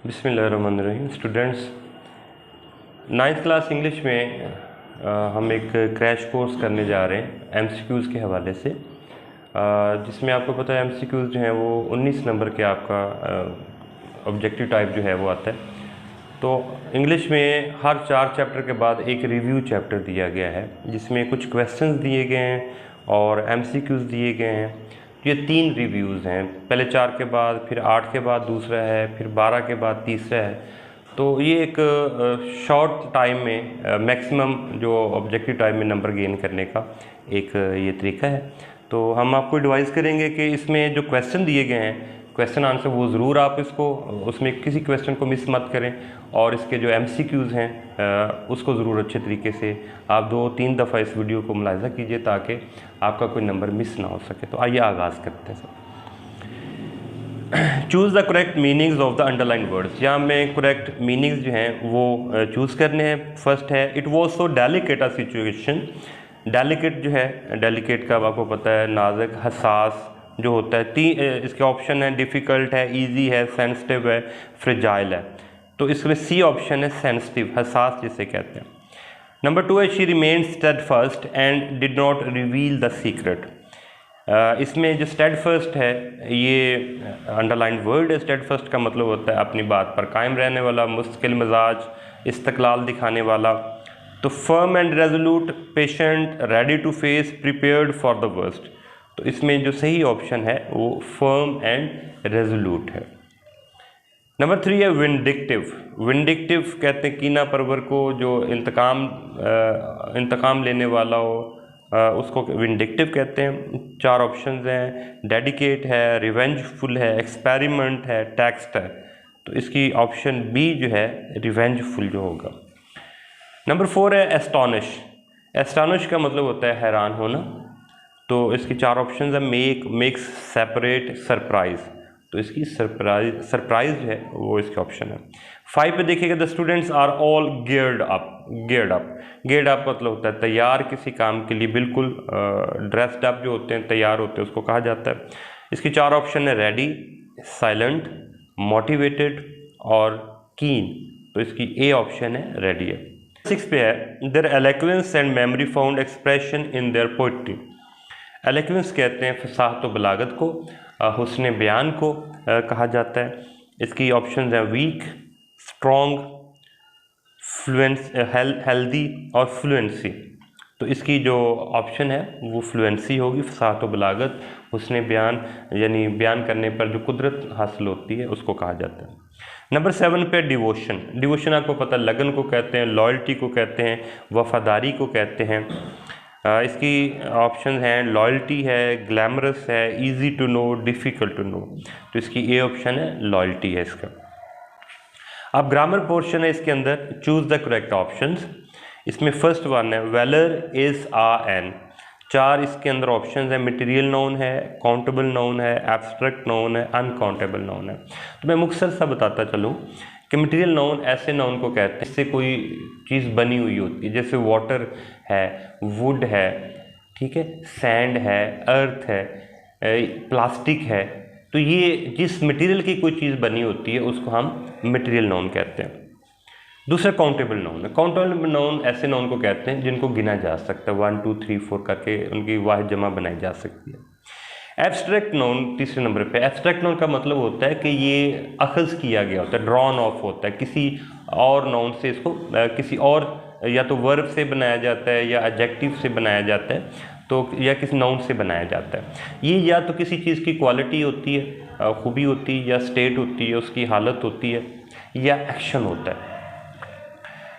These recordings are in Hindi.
बिस्मिल्लाहिर्रहमानिर्रहीम। स्टूडेंट्स, नाइन्थ क्लास इंग्लिश में हम एक क्रैश कोर्स करने जा रहे हैं एमसीक्यूज़ के हवाले से, जिसमें आपको पता है एमसीक्यूज़ जो हैं वो 19 नंबर के आपका ऑब्जेक्टिव टाइप जो है वो आता है। तो इंग्लिश में हर 4 चैप्टर के बाद एक रिव्यू चैप्टर दिया गया है, जिसमें कुछ क्वेश्चंस दिए गए हैं और एमसीक्यूज़ दिए गए हैं। ये 3 रिव्यूज़ हैं, पहले 4 के बाद, फिर 8 के बाद दूसरा है, फिर 12 के बाद तीसरा है। तो ये एक शॉर्ट टाइम में मैक्सिमम जो ऑब्जेक्टिव टाइम में नंबर गेन करने का एक ये तरीका है। तो हम आपको एडवाइस करेंगे कि इसमें जो क्वेश्चन दिए गए हैं, क्वेश्चन आंसर, वो ज़रूर आप इसको उसमें किसी क्वेश्चन को मिस मत करें, और इसके जो एमसीक्यूज़ हैं उसको ज़रूर अच्छे तरीके से आप 2-3 दफ़ा इस वीडियो को मुलाहिज़ा कीजिए ताकि आपका कोई नंबर मिस ना हो सके। तो आइए आगाज़ करते हैं सब। Choose the correct meanings of the underline words. यहाँ में करेक्ट मीनिंग्स जो हैं वो चूज़ करने हैं। फर्स्ट है, it was so delicate a situation. Delicate जो है, डेलिकेट का आपको पता है नाजुक, हसास जो होता है। इसके ऑप्शन है डिफ़िकल्ट है, इजी है, सेंसिटिव है, फ्रेजाइल है। तो इसमें सी ऑप्शन है सेंसिटिव, हसास जिसे कहते हैं। नंबर 2 है, she remained steadfast and did not reveal the secret. इसमें जो स्टेडफास्ट है ये अंडरलाइन वर्ड है। स्टेडफास्ट का मतलब होता है अपनी बात पर कायम रहने वाला, मुस्तकिल मिजाज, इस्तकलाल दिखाने वाला। तो firm and resolute, patient, ready to face, prepared for the worst. तो इसमें जो सही ऑप्शन है वो फर्म एंड रेजोल्यूट है। नंबर 3 है विंडिक्टिव। विंडिक्टिव कहते हैं कीना परवर को, जो इंतकाम लेने वाला हो उसको विंडिक्टिव कहते हैं। 4 ऑप्शंस हैं, डेडिकेट है, रिवेंजफुल है, एक्सपेरिमेंट है, टेक्स्ट है। तो इसकी ऑप्शन बी जो है रिवेंजफुल जो होगा। नंबर 4 है एस्टॉनिश। एस्टॉनिश का मतलब होता है हैरान होना। तो इसकी 4 ऑप्शंस है, मेक, मिक्स, सेपरेट, सरप्राइज। तो इसकी सरप्राइज है वो इसके ऑप्शन है। 5 पे देखिएगा, the students are all geared up. Geared up, geared up मतलब होता है तैयार किसी काम के लिए, बिल्कुल ड्रेस्ड अप जो होते हैं, तैयार होते हैं, उसको कहा जाता है। इसकी 4 ऑप्शन है, रेडी, साइलेंट, मोटिवेटेड और कीन। तो इसकी ए ऑप्शन है, रेडी है। 6 पे है, their eloquence and memory found expression in their poetry. Eloquence कहते हैं फसाहत व बलागत को, हुस्न बयान को कहा जाता है। इसकी ऑप्शन है वीक, स्ट्रॉन्ग, हेल्दी और फ्लुएंसी। तो इसकी जो ऑप्शन है वो फ्लुएंसी होगी। फसाहत व बलागत, हुस्न बयान यानी बयान करने पर जो कुदरत हासिल होती है उसको कहा जाता है। नंबर 7 पे डिवोशन। डिवोशन आपको पता है लगन को कहते हैं, लॉयल्टी को कहते हैं, वफादारी को कहते हैं। इसकी ऑप्शन हैं लॉयल्टी है, ग्लैमरस है, easy to know, difficult to know. तो इसकी ए ऑप्शन है, लॉयल्टी है इसका। अब ग्रामर पोर्शन है इसके अंदर, चूज़ द करेक्ट ऑप्शंस। इसमें फर्स्ट वन है, वेलर इज़ आ एन। 4 इसके अंदर ऑप्शन है, मटेरियल नाउन है, काउंटेबल नाउन है, एब्स्ट्रैक्ट नाउन है, अनकाउंटेबल नाउन है। तो मैं मुख्तसर सा बताता चलूँ कि मटेरियल नाउन ऐसे नाउन को कहते हैं इससे कोई चीज़ बनी हुई होती है, जैसे वाटर है, वुड है, ठीक है, सैंड है, अर्थ है, प्लास्टिक है। तो ये जिस मटेरियल की कोई चीज़ बनी होती है उसको हम मटेरियल नाउन कहते हैं। दूसरा काउंटेबल नाउन है। काउंटेबल नाउन ऐसे नाउन को कहते हैं जिनको गिना जा सकता है, 1 2 3 4 करके उनकी वाहिद जमा बनाई जा सकती है। एब्स्ट्रैक्ट नाउन तीसरे नंबर पे। एब्स्ट्रैक्ट नाउन का मतलब होता है कि ये अखज़ किया गया होता है, ड्रॉन ऑफ होता है किसी और नाउन से। इसको किसी और या तो वर्ब से बनाया जाता है या एडजेक्टिव से बनाया जाता है, तो या किसी नाउन से बनाया जाता है। ये या तो किसी चीज़ की क्वालिटी होती है, खूबी होती है, या स्टेट होती है, उसकी हालत होती है, या एक्शन होता है।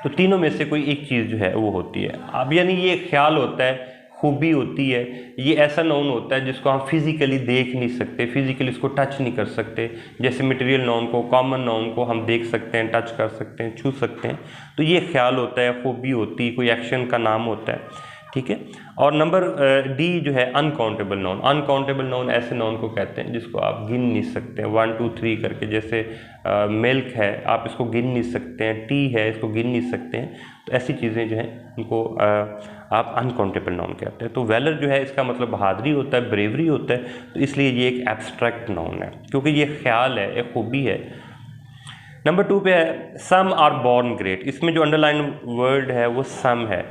तो तीनों में से कोई एक चीज़ जो है वो होती है। अब यानी ये ख्याल होता है, खूबी होती है। ये ऐसा नाउन होता है जिसको हम फिज़िकली देख नहीं सकते, फिज़िकली इसको टच नहीं कर सकते। जैसे मटेरियल नाउन को, कॉमन नाउन को हम देख सकते हैं, टच कर सकते हैं, छू सकते हैं। तो ये ख्याल होता है, खूबी होती है, कोई एक्शन का नाम होता है, ठीक है। और नंबर डी जो है अनकाउंटेबल नाउन। अनकाउंटेबल नाउन ऐसे नाउन को कहते हैं जिसको आप गिन नहीं सकते, 1 2 3 करके। जैसे मिल्क है, आप इसको गिन नहीं सकते हैं, टी है, इसको गिन नहीं सकते हैं। तो ऐसी चीज़ें जो हैं उनको आप अनकाउंटेबल नाउन कहते हैं। तो वैलर जो है इसका मतलब बहादुरी होता है, ब्रेवरी होता है। तो इसलिए ये एक एब्स्ट्रैक्ट नाउन है, क्योंकि ये ख्याल है, एक खूबी है। नंबर 2 पे है सम आर बॉर्न ग्रेट। इसमें जो अंडरलाइन वर्ड है वो सम है।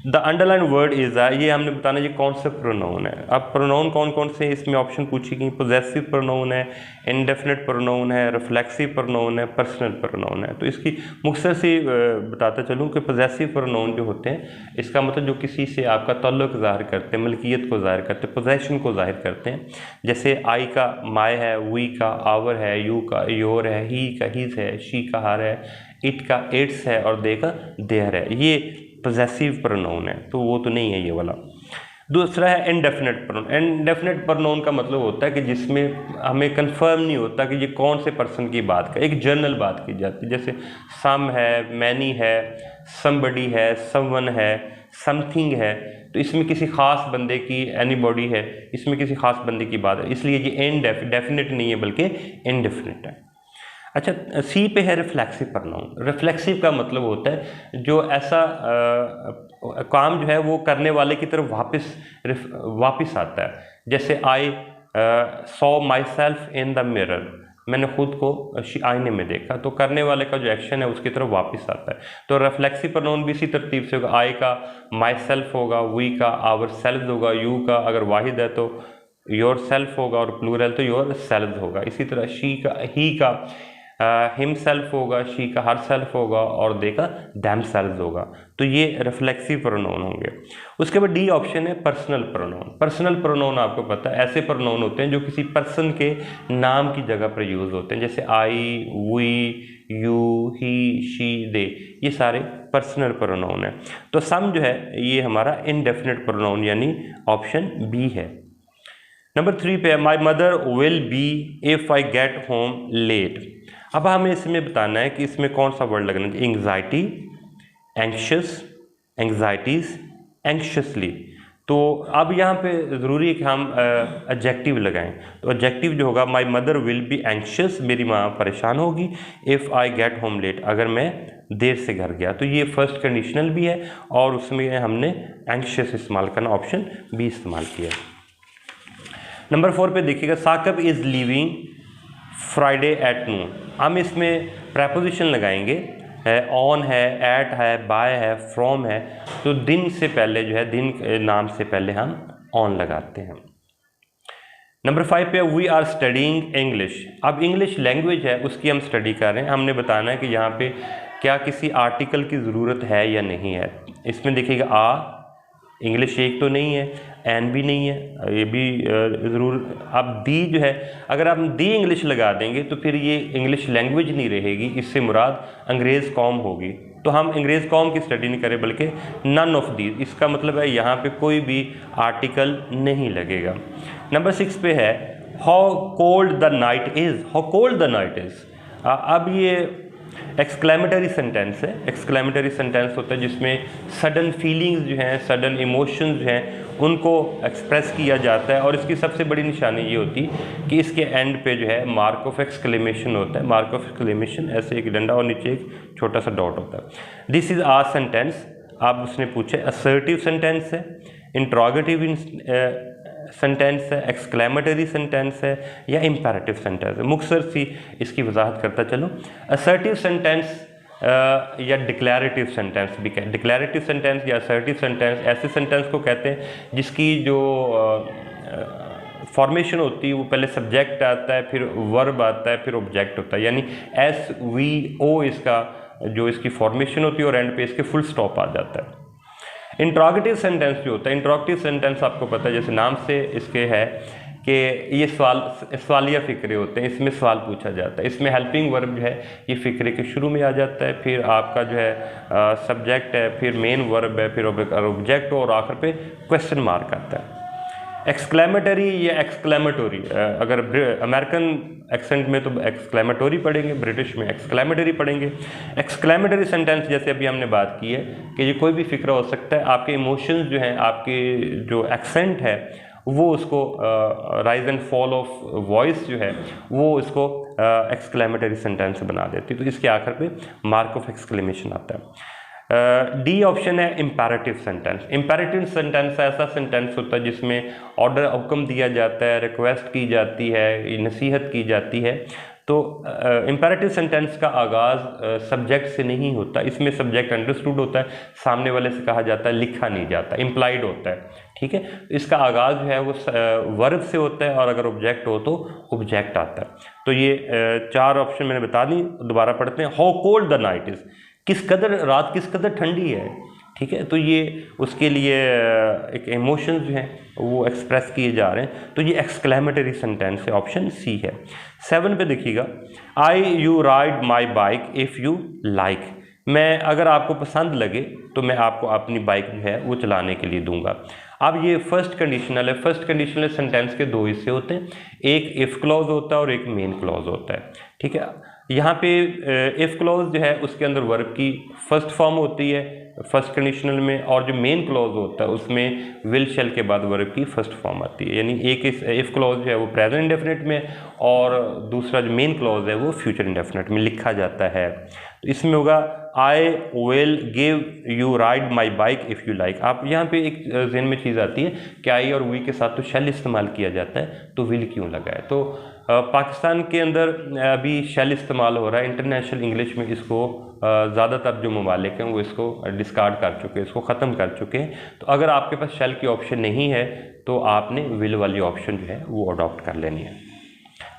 द अंडरलाइन वर्ड इज ये हमने बताना ये कौन सा प्रोनाउन है। अब प्रोनाउन कौन कौन से इसमें ऑप्शन पूछी गई, पोजेसिव प्रोनाउन है, इंडेफिनिट प्रोनाउन है, रिफ्लेक्सिव प्रोनाउन है, पर्सनल प्रोनाउन है। तो इसकी मुख्तसर सी बताता चलूँ कि पोजेसिव प्रोनाउन जो होते हैं इसका मतलब जो किसी से आपका ताल्लुक ज़ाहिर करते हैं, मलकियत को ज़ाहिर करते हैं, पोजेशन को ज़ाहिर करते हैं। जैसे आई का माय है, वी का आवर है, यू का योर है, ही का हीज है, शी का हर है, इट का इट्स है और दे का देयर है। ये पोजेसिव प्रोनाउन है, तो वो तो नहीं है ये वाला। दूसरा है इंडेफिनिट प्रोनाउन। इंडेफिनिट प्रोनाउन का मतलब होता है कि जिसमें हमें कंफर्म नहीं होता कि ये कौन से पर्सन की बात का, एक जनरल बात की जाती है। जैसे सम है, मैनी है, समबडी है, समवन है, समथिंग है। तो इसमें किसी खास बंदे की, एनीबॉडी है, इसमें किसी खास बंदे की बात है, इसलिए ये डेफिनेट नहीं है बल्कि इनडेफिनिट है। अच्छा, सी पे है रिफ्लेक्सिव प्रोनाउन। रिफ्लेक्सिव का मतलब होता है जो ऐसा काम जो है वो करने वाले की तरफ वापस आता है। जैसे I saw my self in the mirror, मैंने खुद को आईने में देखा, तो करने वाले का जो एक्शन है उसकी तरफ वापस आता है। तो रिफ्लेक्सिव प्रोनाउन भी इसी तरतीब से होगा। आई का माई सेल्फ होगा, वी का आवर सेल्फ होगा, यू का अगर वाहिद है तो योर सेल्फ होगा और प्लूरल तो योर सेल्फ होगा। इसी तरह शी का, ही का हिम सेल्फ होगा, शी का हर सेल्फ होगा और दे का दैम सेल्फ होगा। तो ये रिफ्लेक्सिव प्रोनाउन होंगे। उसके बाद डी ऑप्शन है पर्सनल प्रोनाउन। पर्सनल प्रोनाउन आपको पता है ऐसे प्रोनाउन होते हैं जो किसी पर्सन के नाम की जगह पर यूज़ होते हैं। जैसे आई, वी, यू, ही, शी, दे, ये सारे पर्सनल प्रोनाउन है। तो सम जो है ये हमारा इनडेफिनिट प्रोनाउन यानी ऑप्शन बी है। नंबर 3 पे है my mother will be if I get home late. अब हमें इसमें बताना है कि इसमें कौन सा वर्ड लगना चाहिए। Anxiety, anxious, anxieties, anxiously. तो अब यहाँ पे ज़रूरी है कि हम एडजेक्टिव लगाएं। तो एडजेक्टिव जो होगा my mother will be anxious, मेरी माँ परेशान होगी, if I get home late, अगर मैं देर से घर गया। तो ये फर्स्ट कंडीशनल भी है और उसमें हमने एंक्शस इस्तेमाल करना, ऑप्शन बी इस्तेमाल किया। नंबर 4 पे देखिएगा Saqib is leaving Friday at noon. हम इसमें प्रेपोजिशन लगाएंगे, ऑन है, एट है, बाय है, फ्रॉम है। तो दिन से पहले जो है, दिन नाम से पहले हम ऑन लगाते हैं। नंबर 5 पे वी आर स्टडीइंग इंग्लिश। अब इंग्लिश लैंग्वेज है उसकी हम स्टडी कर रहे हैं। हमने बताना है कि यहाँ पे क्या किसी आर्टिकल की ज़रूरत है या नहीं है। इसमें देखिएगा आ इंग्लिश एक तो नहीं है, एन भी नहीं है, ये भी ज़रूर। अब दी जो है, अगर हम दी इंग्लिश लगा देंगे तो फिर ये इंग्लिश लैंग्वेज नहीं रहेगी, इससे मुराद अंग्रेज़ कौम होगी। तो हम अंग्रेज़ कौम की स्टडी नहीं करें बल्कि नन ऑफ दी, इसका मतलब है यहाँ पे कोई भी आर्टिकल नहीं लगेगा। नंबर 6 पे है how cold the night is. How cold the night is. अब ये एक्सक्लेमेटरी सेंटेंस है। एक्सक्लेमेटरी सेंटेंस होता है जिसमें सडन फीलिंग्स जो हैं, सडन इमोशंस जो हैं, उनको एक्सप्रेस किया जाता है। और इसकी सबसे बड़ी निशानी ये होती है कि इसके एंड पे जो है मार्क ऑफ एक्सक्लेमेशन होता है। मार्क ऑफ एक्सक्लेमेशन ऐसे एक डंडा और नीचे एक छोटा सा डॉट होता है। This is a sentence. आप उसने पूछे असर्टिव सेंटेंस है, इंट्रोगेटिव सेंटेंस है, एक्सक्लेमेटरी सेंटेंस है या इंपेरेटिव सेंटेंस है। मुख्तसर सी इसकी वजाहत करता चलो। असर्टिव सेंटेंस या डिक्लेरेटिव सेंटेंस भी कहते हैं। डिक्लेरेटिव सेंटेंस या असर्टिव सेंटेंस ऐसे सेंटेंस को कहते हैं जिसकी जो फॉर्मेशन होती है वो पहले सब्जेक्ट आता है, फिर वर्ब आता है, फिर ऑब्जेक्ट होता है। यानी SVO इसका जो इसकी फॉर्मेशन होती है और एंड पे इसके फुल स्टॉप आ जाता है। इंट्रोगेटिव सेंटेंस जो होता है, इंट्रोगेटिव सेंटेंस आपको पता है जैसे नाम से इसके है कि ये सवालिया फ़िक्रे होते हैं, इसमें सवाल पूछा जाता है। इसमें हेल्पिंग वर्ब जो है ये फ़िक्रे के शुरू में आ जाता है, फिर आपका जो है सब्जेक्ट है, फिर मेन वर्ब है, फिर ऑब्जेक्ट और आखिर पे क्वेश्चन मार्क आता है। एक्सक्लेमेटरी या एक्सक्लेमेटोरी, अगर अमेरिकन एक्सेंट में तो एक्सक्लेमेटोरी पढ़ेंगे, ब्रिटिश में एक्सक्लेमेटरी पढ़ेंगे। एक्सक्लेमेटरी सेंटेंस जैसे अभी हमने बात की है कि ये कोई भी फिक्रा हो सकता है, आपके इमोशंस जो हैं, आपके जो एक्सेंट है वो उसको rise and fall of voice जो है वो इसको एक्सक्लेमेटरी सेंटेंस बना देती है। तो इसके आखिर पे मार्क ऑफ एक्सक्लेमेशन आता है। डी ऑप्शन है इंपेरेटिव सेंटेंस। इंपेरेटिव सेंटेंस ऐसा सेंटेंस होता है जिसमें ऑर्डर हुक्म दिया जाता है, रिक्वेस्ट की जाती है, नसीहत की जाती है। तो इम्पेरेटिव सेंटेंस का आगाज़ सब्जेक्ट से नहीं होता, इसमें सब्जेक्ट अंडरस्टूड होता है, सामने वाले से कहा जाता है, लिखा नहीं जाता, इम्प्लाइड होता है, ठीक है। इसका आगाज़ जो है वो वर्ब से होता है और अगर ऑब्जेक्ट हो तो ऑब्जेक्ट आता है। तो ये 4 ऑप्शन मैंने बता दी, दोबारा पढ़ते हैं। How cold the night is, किस कदर रात किस कदर ठंडी है, ठीक है। तो ये उसके लिए एक इमोशंस जो हैं वो एक्सप्रेस किए जा रहे हैं, तो ये एक्सक्लेमेटरी सेंटेंस है, ऑप्शन सी है। 7 पे देखिएगा, I you ride my bike if you like, मैं अगर आपको पसंद लगे तो मैं आपको अपनी बाइक जो है वो चलाने के लिए दूंगा। अब ये फर्स्ट कंडीशनल है। फर्स्ट कंडीशनल सेंटेंस के 2 हिस्से होते हैं, एक इफ़ क्लॉज होता है और एक मेन क्लॉज होता है, ठीक है। यहाँ पे इफ़ क्लॉज जो है उसके अंदर वर्ब की फर्स्ट फॉर्म होती है फर्स्ट कंडीशनल में, और जो मेन क्लॉज होता है उसमें विल शेल के बाद वर्ब की फर्स्ट फॉर्म आती है। यानी एक इफ़ क्लॉज जो है वो प्रेजेंट इंडेफिनिट में और दूसरा जो मेन क्लॉज है वो फ्यूचर इंडेफिनिट में लिखा जाता है। तो इसमें होगा I will give you ride my bike if you like. आप यहाँ पे एक जहन में चीज़ आती है कि आई और वी के साथ तो शेल इस्तेमाल किया जाता है, तो विल क्यों लगा है। तो पाकिस्तान के अंदर अभी शेल इस्तेमाल हो रहा है, इंटरनेशनल इंग्लिश में इसको ज़्यादातर जो ममालिक हैं वो इसको डिस्कार्ड कर चुके हैं, इसको ख़त्म कर चुके हैं। तो अगर आपके पास शेल की ऑप्शन नहीं है तो आपने विल वाली ऑप्शन जो है वो अडॉप्ट कर लेनी है।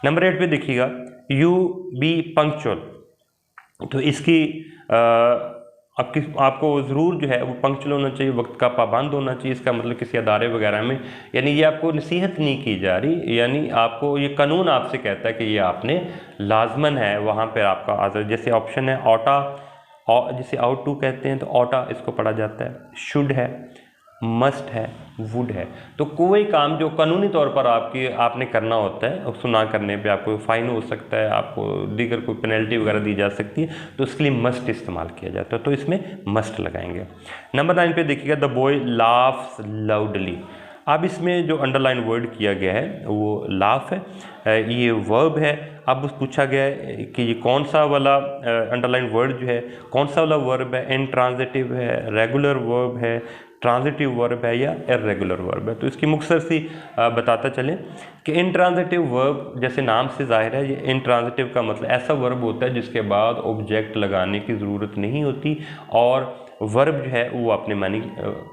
नंबर 8 पे देखिएगा, यू बी पंक्चुअल, तो इसकी आपको ज़रूर जो है वो पंक्चुअल होना चाहिए, वक्त का पाबंद होना चाहिए। इसका मतलब किसी अदारे वगैरह में, यानी ये आपको नसीहत नहीं की जा रही, यानी आपको ये कानून आपसे कहता है कि ये आपने लाजमन है वहाँ पर आपका आदर। जैसे ऑप्शन है ऑटा, जिसे आउट टू कहते हैं, तो ऑटा इसको पढ़ा जाता है, शुड है, मस्ट है, वुड है। तो कोई काम जो कानूनी तौर पर आपने करना होता है, उसको ना करने पे आपको फाइन हो सकता है, आपको दीगर कोई पेनल्टी वगैरह दी जा सकती है, तो उसके लिए मस्ट इस्तेमाल किया जाता है, तो इसमें मस्ट लगाएंगे। नंबर 9 पे देखिएगा, द बॉय लाफ्स लाउडली। अब इसमें जो अंडरलाइन वर्ड किया गया है वो लाफ है, ये वर्ब है। अब पूछा गया है कि ये कौन सा वाला अंडरलाइन वर्ड जो है कौन सा वाला वर्ब है, इंट्रांजिटिव है, रेगुलर वर्ब है, ट्रांजिटिव वर्ब है या इर्रेगुलर वर्ब है। तो इसकी मुख्तसर सी बताता चलें कि इंट्रांजिटिव वर्ब जैसे नाम से जाहिर है, ये इंट्रांजिटिव का मतलब ऐसा वर्ब होता है जिसके बाद ऑब्जेक्ट लगाने की ज़रूरत नहीं होती और वर्ब जो है वो अपने मानी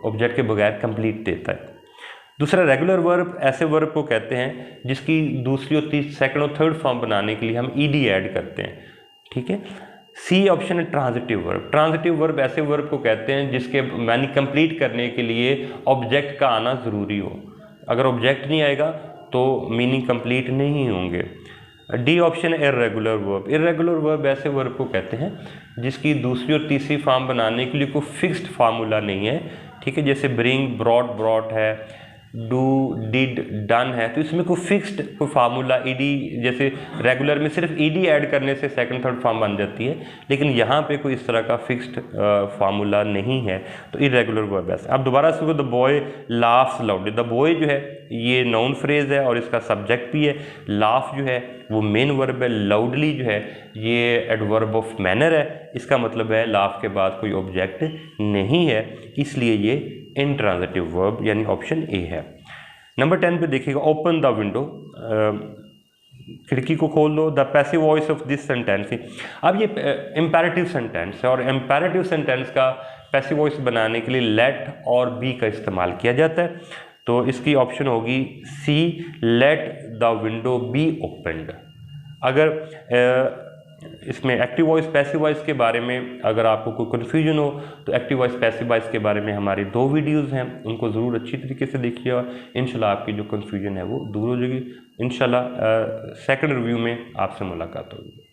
ऑब्जेक्ट के बगैर कंप्लीट देता है। दूसरा रेगुलर वर्ब ऐसे वर्ब को कहते हैं जिसकी दूसरी और तीसरी सेकंड और थर्ड फॉर्म बनाने के लिए हम ईडी ऐड करते हैं, ठीक है। सी ऑप्शन है ट्रांजिटिव वर्ब। ट्रांजिटिव वर्ब ऐसे वर्ब को कहते हैं जिसके मानी कंप्लीट करने के लिए ऑब्जेक्ट का आना ज़रूरी हो, अगर ऑब्जेक्ट नहीं आएगा तो मीनिंग कंप्लीट नहीं होंगे। डी ऑप्शन है इर्रेगुलर वर्ब। इर्रेगुलर वर्ब ऐसे वर्ब को कहते हैं जिसकी दूसरी और तीसरी फॉर्म बनाने के लिए कोई फिक्स्ड फार्मूला नहीं है, ठीक है। जैसे ब्रिंग, ब्रॉट, ब्रॉट है, डू, डिड, डन है, तो इसमें कोई फिक्स्ड कोई फार्मूला ईडी, जैसे रेगुलर में सिर्फ ईडी ऐड करने से सेकंड थर्ड फॉर्म बन जाती है, लेकिन यहाँ पे कोई इस तरह का फिक्स्ड फार्मूला नहीं है, तो इरेगुलर वर्ब है। अब दोबारा से the boy laughs loudly. The boy जो है ये नाउन फ्रेज है और इसका सब्जेक्ट भी है, लाफ जो है वो मेन वर्ब है, लाउडली जो है ये एडवर्ब ऑफ मैनर है, इसका मतलब है लाफ के बाद कोई ऑब्जेक्ट नहीं है, इसलिए ये इंट्रांजिटिव वर्ब यानी ऑप्शन ए है। नंबर 10 पे देखिएगा, ओपन द विंडो, खिड़की को खोल दो। The passive voice of this sentence. अब ये इम्पेरेटिव सेंटेंस है और इम्पेरेटिव सेंटेंस का पैसिव वॉइस बनाने के लिए लेट और बी का इस्तेमाल किया जाता है, तो इसकी ऑप्शन होगी C, let the window be opened. अगर इसमें एक्टिव वॉइस पैसिव वॉइस के बारे में अगर आपको कोई कन्फ्यूजन हो तो एक्टिव वॉइस पैसिव वॉइस के बारे में हमारी 2 वीडियोज़ हैं, उनको ज़रूर अच्छी तरीके से देखिए और इंशाल्लाह आपकी जो कन्फ्यूजन है वो दूर हो जाएगी। इंशाल्लाह सेकंड रिव्यू में आपसे मुलाकात होगी।